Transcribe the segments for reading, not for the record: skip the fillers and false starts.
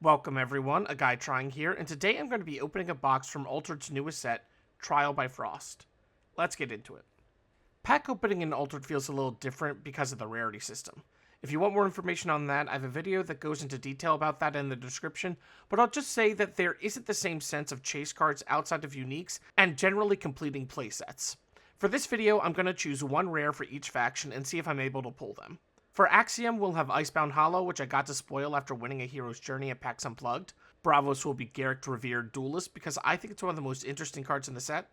Welcome everyone, a guy trying here, and today I'm going to be opening a box from Altered's newest set, Trial by Frost. Let's get into it. Pack opening in Altered feels a little different because of the rarity system. If you want more information on that, I have a video that goes into detail about that in the description, but I'll just say that there isn't the same sense of chase cards outside of uniques and generally completing playsets. For this video, I'm going to choose one rare for each faction and see if I'm able to pull them. For Axiom, we'll have Icebound Hollow, which I got to spoil after winning a Hero's Journey at PAX Unplugged. Bravos will be Garrick Revered Duelist, because I think it's one of the most interesting cards in the set.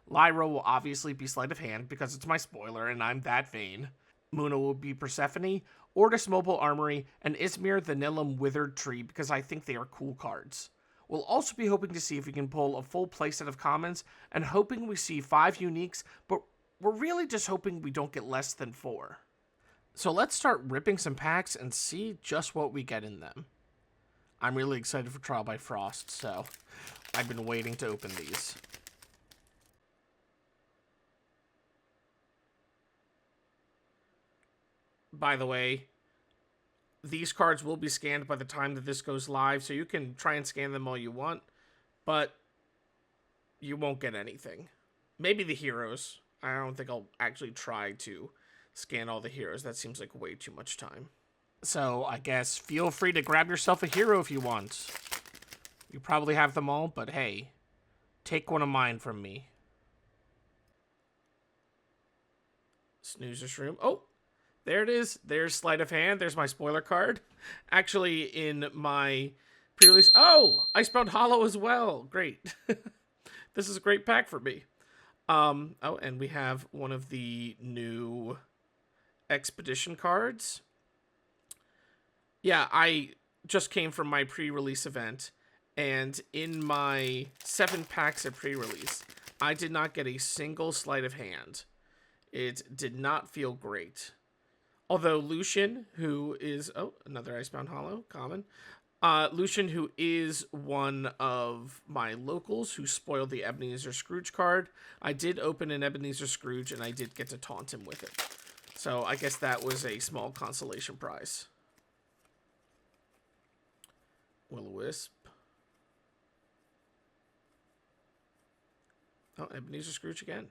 Lyra will obviously be Sleight of Hand, because it's my spoiler, and I'm that vain. Muna will be Persephone, Ortis Mobile Armory, and Ismir the Nilum Withered Tree, because I think they are cool cards. We'll also be hoping to see if we can pull a full playset of commons, and hoping we see 5 uniques, but we're really just hoping we don't get less than 4. So let's start ripping some packs and see just what we get in them. I'm really excited for Trial by Frost, so I've been waiting to open these. By the way, these cards will be scanned by the time that this goes live, so you can try and scan them all you want, but you won't get anything. Maybe the heroes. I don't think I'll actually try to scan all the heroes. That seems like way too much time. So I guess feel free to grab yourself a hero if you want. You probably have them all, but hey, take one of mine from me. Snoozer's Room. Oh, there it is. There's Sleight of Hand. There's my spoiler card. Actually, in my pre-release... Oh, Icebound Hollow as well. Great. This is a great pack for me. Oh, and we have one of the new Expedition cards. Yeah, I just came from my pre-release event, and in my 7 packs of pre-release, I did not get a single Sleight of Hand. It did not feel great. Although Lucian, who is... Oh, another Icebound Hollow, common. Lucian, who is one of my locals who spoiled the Ebenezer Scrooge card, I did open an Ebenezer Scrooge, and I did get to taunt him with it. So I guess that was a small consolation prize. Will-O-Wisp. Oh, Ebenezer Scrooge again.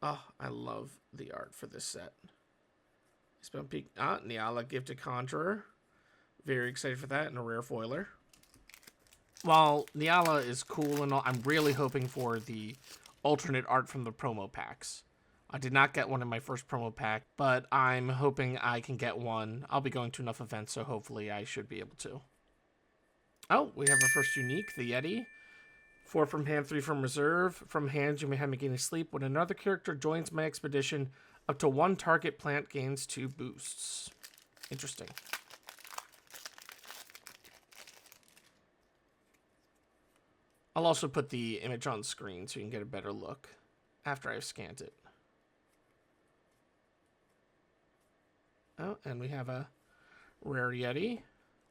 Oh, I love the art for this set. Nyala Gifted Conjurer. Very excited for that, and a rare foiler. While Nyala is cool and all, I'm really hoping for the alternate art from the promo packs. I did not get one in my first promo pack, but I'm hoping I can get one. I'll be going to enough events, so hopefully I should be able to. Oh, we have our first unique, the Yeti. 4 from hand, 3 from reserve. From hand, you may have me gain a sleep. When another character joins my expedition, up to 1 target plant gains 2 boosts. Interesting. I'll also put the image on screen so you can get a better look after I've scanned it. Oh, and we have a rare Yeti.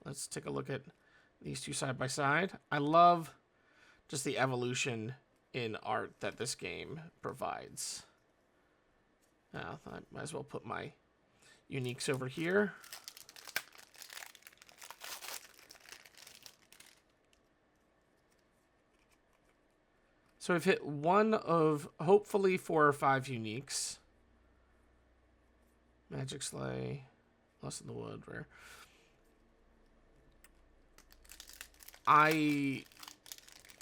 Let's take a look at these two side by side. I love just the evolution in art that this game provides. Now, I might as well put my uniques over here. So we've hit one of hopefully 4 or 5 uniques. Magic Slay, Lost in the Wood, rare. I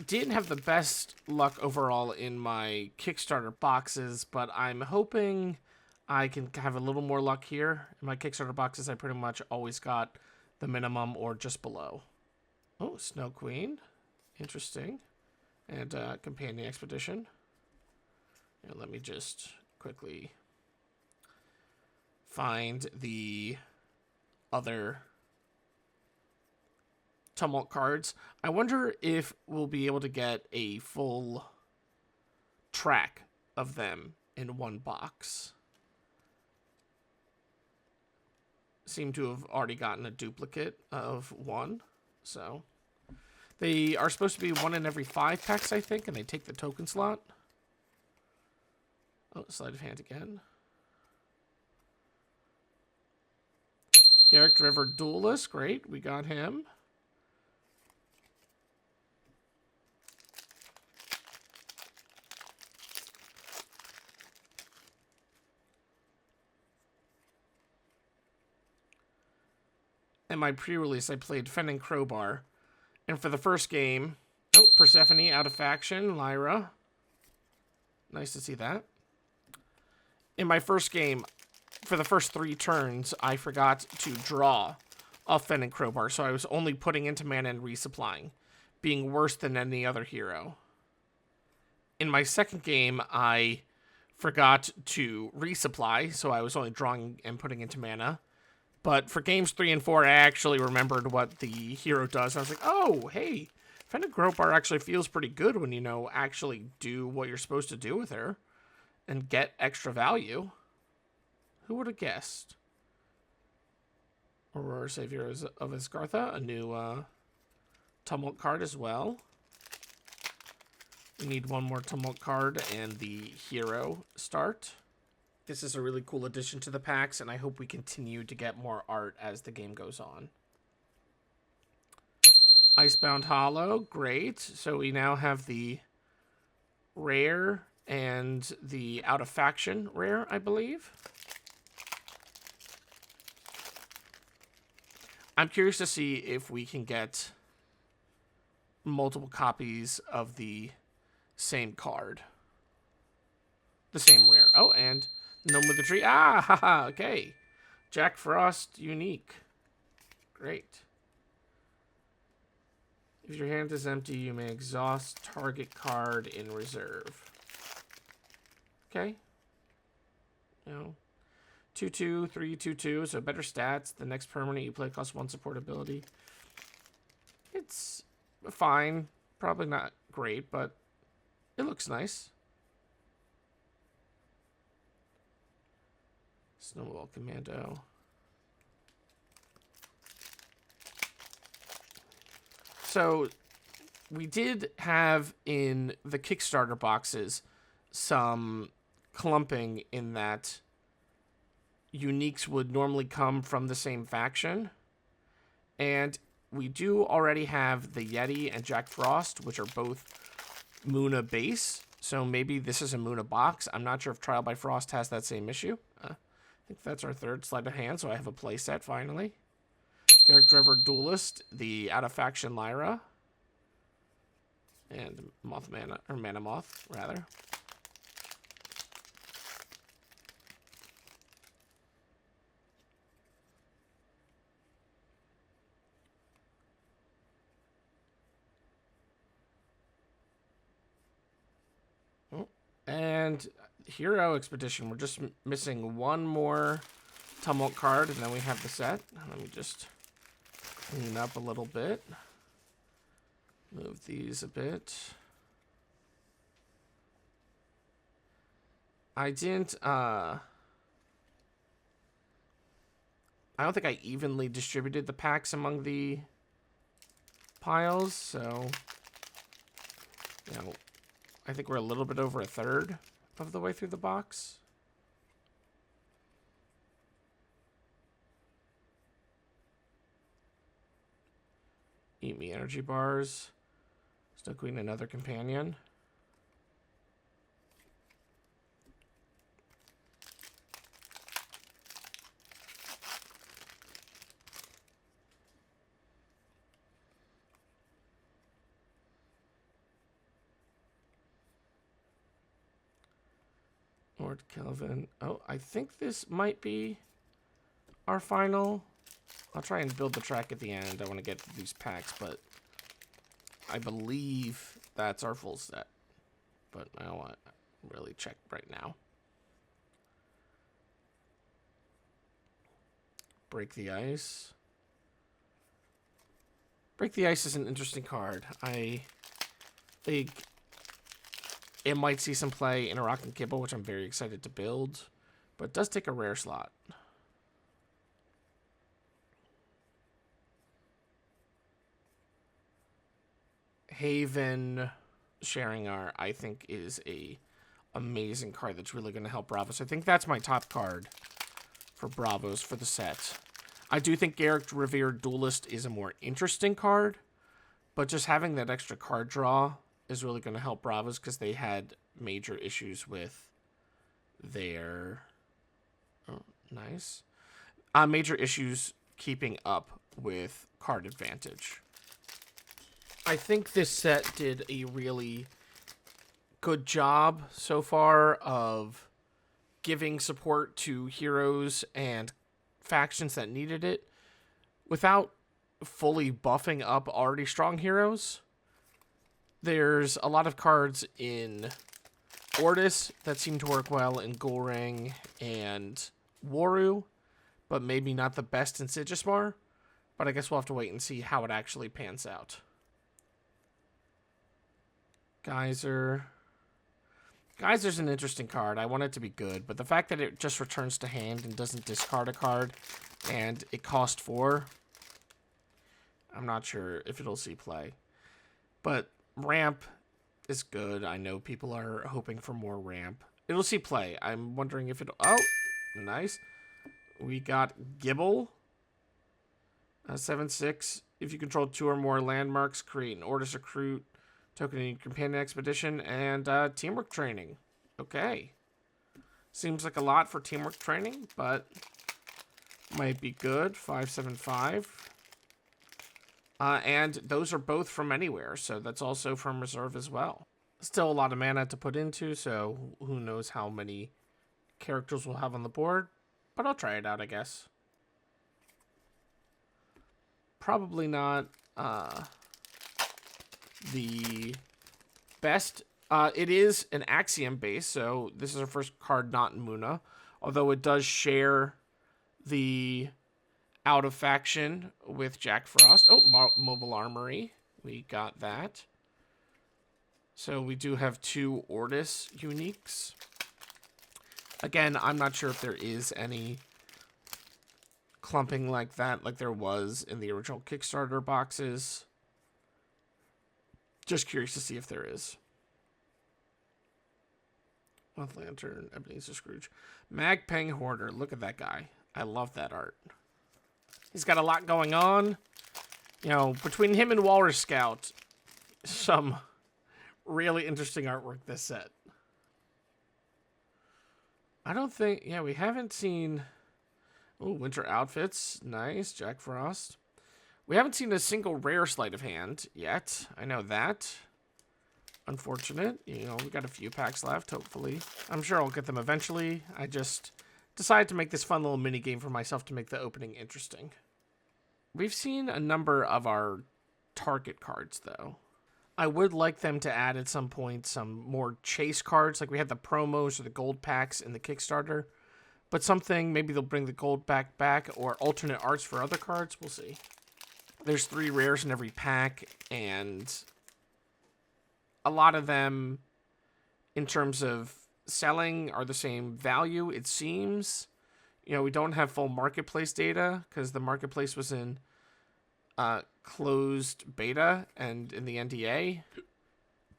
didn't have the best luck overall in my Kickstarter boxes, but I'm hoping I can have a little more luck here. In my Kickstarter boxes, I pretty much always got the minimum or just below. Oh, Snow Queen. Interesting. And Companion Expedition. And let me just quickly find the other Tumult cards. I wonder if we'll be able to get a full track of them in one box. Seem to have already gotten a duplicate of one, so They are supposed to be 1 in every 5 packs, I think, and they take the token slot. Oh, sleight of hand again. Garrick River Duelist, great, we got him. In my pre-release, I played Fending Crowbar. And for the first game, oh, Persephone out of faction, Lyra. Nice to see that. In my first game, for the first 3 turns, I forgot to draw a Fending Crowbar, so I was only putting into mana and resupplying, being worse than any other hero. In my second game, I forgot to resupply, so I was only drawing and putting into mana. But for games 3 and 4, I actually remembered what the hero does. I was like, oh, hey, Fending Crowbar actually feels pretty good when, you know, actually do what you're supposed to do with her and get extra value. Who would have guessed? Aurora Savior of Isgartha, a new Tumult card as well. We need one more Tumult card and the hero start. This is a really cool addition to the packs, and I hope we continue to get more art as the game goes on. Icebound Hollow, great. So we now have the rare and the out of faction rare, I believe. I'm curious to see if we can get multiple copies of the same card. The same rare. Oh, and Gnome with the Tree. Ah, haha, okay. Jack Frost unique. Great. If your hand is empty, you may exhaust target card in reserve. Okay. You know, 2/2, 3/2/2, so better stats. The next permanent you play costs 1 support ability. It's fine. Probably not great, but it looks nice. Snowball Commando. So, we did have in the Kickstarter boxes some clumping in that uniques would normally come from the same faction. And we do already have the Yeti and Jack Frost, which are both Muna base. So maybe this is a Muna box. I'm not sure if Trial by Frost has that same issue. I think that's our third sleight of hand, so I have a playset finally. Garrick River Duelist, the out of faction Lyra. And Mana Moth, rather. And Hero Expedition. We're just missing one more Tumult card, and then we have the set. Let me just clean up a little bit. Move these a bit. I didn't, I don't think I evenly distributed the packs among the piles, so, you know, I think we're a little bit over a third of the way through the box. Eat me energy bars. Snow Queen, another companion. Lord Kelvin. Oh, I think this might be our final. I'll try and build the track at the end. I want to get these packs, but I believe that's our full set. But I don't want to really check right now. Break the Ice. Break the Ice is an interesting card. I think it might see some play in a Rock and Kibble, which I'm very excited to build, but it does take a rare slot. Haven Sharing Art, I think, is a amazing card that's really going to help Bravos. I think that's my top card for Bravos for the set. I do think Garrick Revered Duelist is a more interesting card, but just having that extra card draw is really going to help Bravos because they had major issues with their... Oh, nice. Major issues keeping up with card advantage. I think this set did a really good job so far of giving support to heroes and factions that needed it without fully buffing up already strong heroes. There's a lot of cards in Ortis that seem to work well in Goreng and Waru, but maybe not the best in Sigismar. But I guess we'll have to wait and see how it actually pans out. Geyser. Geyser's an interesting card. I want it to be good, but the fact that it just returns to hand and doesn't discard a card, and it costs 4, I'm not sure if it'll see play. But ramp is good. I know people are hoping for more ramp. It'll see play. I'm wondering if it'll... Oh, nice. We got Gibble. 7/6. If you control 2 or more landmarks, create an Ortis Recruit, token in your companion expedition, and teamwork training. Okay. Seems like a lot for teamwork training, but might be good. 5/7/5. And those are both from anywhere, so that's also from reserve as well. Still a lot of mana to put into, so who knows how many characters we'll have on the board, but I'll try it out, I guess. Probably not the best. It is an Axiom base, so this is our first card not in Muna, although it does share the out of faction with Jack Frost. Oh, Mobile Armory. We got that. So we do have 2 Ortis uniques. Again, I'm not sure if there is any clumping like that, like there was in the original Kickstarter boxes. Just curious to see if there is. Month Lantern, Ebenezer Scrooge. Magpeng Hoarder. Look at that guy. I love that art. He's got a lot going on. You know, between him and Walrus Scout, some really interesting artwork this set. I don't think... Yeah, we haven't seen... Oh, Winter Outfits. Nice. Jack Frost. We haven't seen a single rare sleight of hand yet. I know that. Unfortunate. You know, we got a few packs left, hopefully. I'm sure I'll get them eventually. I just decided to make this fun little mini game for myself to make the opening interesting. We've seen a number of our target cards, though. I would like them to add at some point some more chase cards, like we had the promos or the gold packs in the Kickstarter. But something, maybe they'll bring the gold back, or alternate arts for other cards. We'll see. There's 3 rares in every pack, and a lot of them, in terms of selling, are the same value, it seems. You know, we don't have full marketplace data, because the marketplace was in closed beta and in the NDA.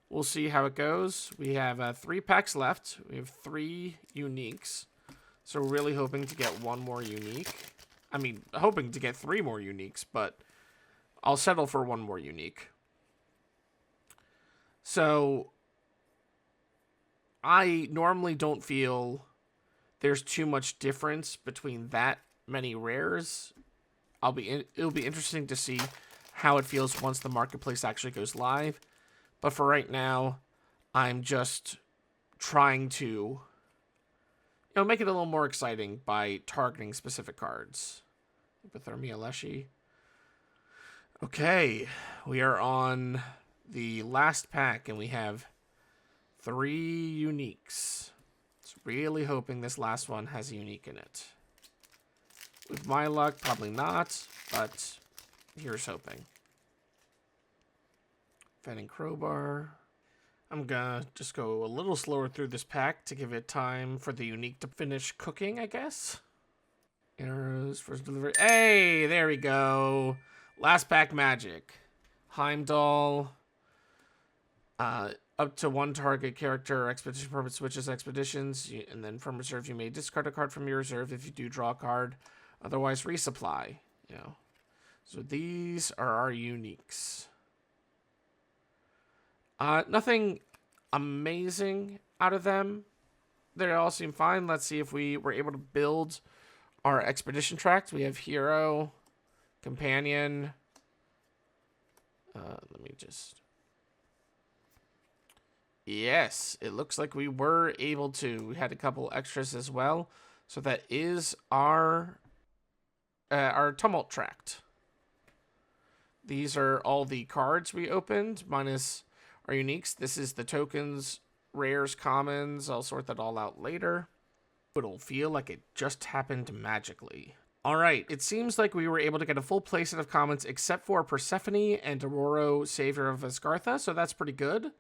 We'll see how it goes. We have 3 packs left. We have 3 uniques. So we're really hoping to get 1 more unique. I mean, hoping to get 3 more uniques, but I'll settle for 1 more unique. So I normally don't feel there's too much difference between that many rares. It'll be interesting to see how it feels once the marketplace actually goes live. But for right now, I'm just trying to make it a little more exciting by targeting specific cards. Hypothermia Leshy. Okay, we are on the last pack, and we have 3 uniques. Just really hoping this last one has a unique in it. With my luck, probably not, but here's hoping. Fanning Crowbar. I'm gonna just go a little slower through this pack to give it time for the unique to finish cooking, I guess. Arrows, first delivery. Hey, there we go. Last pack magic. Heimdall. Up to one target character expedition permit switches expeditions, and then from reserve you may discard a card from your reserve if you do draw a card. Otherwise, resupply. So these are our uniques. Nothing amazing out of them. They all seem fine. Let's see if we were able to build our expedition tract. We have hero, companion. Let me just... Yes, it looks like we were able to. We had a couple extras as well. So that is our tumult tract. These are all the cards we opened, minus our uniques. This is the tokens, rares, commons. I'll sort that all out later. It'll feel like it just happened magically. Alright, it seems like we were able to get a full playset of commons except for Persephone and Aurora, Savior of Asgartha, so that's pretty good.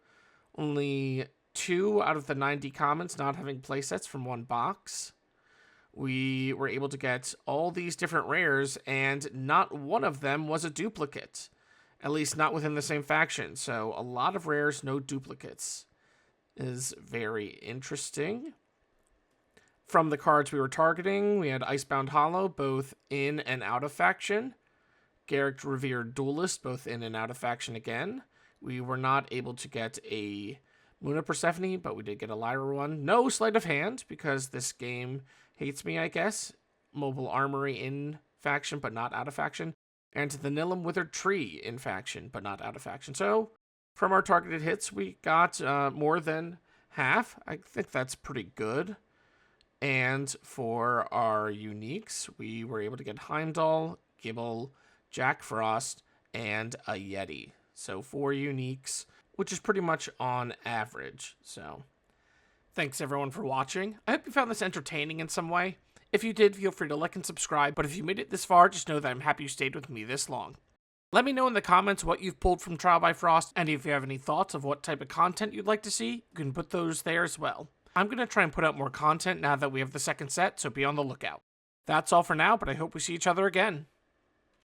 Only 2 out of the 90 commons not having playsets from one box. We were able to get all these different rares, and not one of them was a duplicate. At least not within the same faction. So a lot of rares, no duplicates. Is very interesting. From the cards we were targeting, we had Icebound Hollow, both in and out of faction. Garrick Revered Duelist, both in and out of faction again. We were not able to get a Moon of Persephone, but we did get a Lyra one. No Sleight of Hand, because this game hates me, I guess. Mobile Armory in faction, but not out of faction. And the Nilum Withered Tree in faction, but not out of faction. So, from our targeted hits, we got more than half. I think that's pretty good. And for our uniques, we were able to get Heimdall, Gibble, Jack Frost, and a Yeti. So 4 uniques, which is pretty much on average. So thanks everyone for watching. I hope you found this entertaining in some way. If you did, feel free to like and subscribe. But if you made it this far, just know that I'm happy you stayed with me this long. Let me know in the comments what you've pulled from Trial by Frost, and if you have any thoughts of what type of content you'd like to see, you can put those there as well. I'm going to try and put out more content now that we have the second set, so be on the lookout. That's all for now, but I hope we see each other again.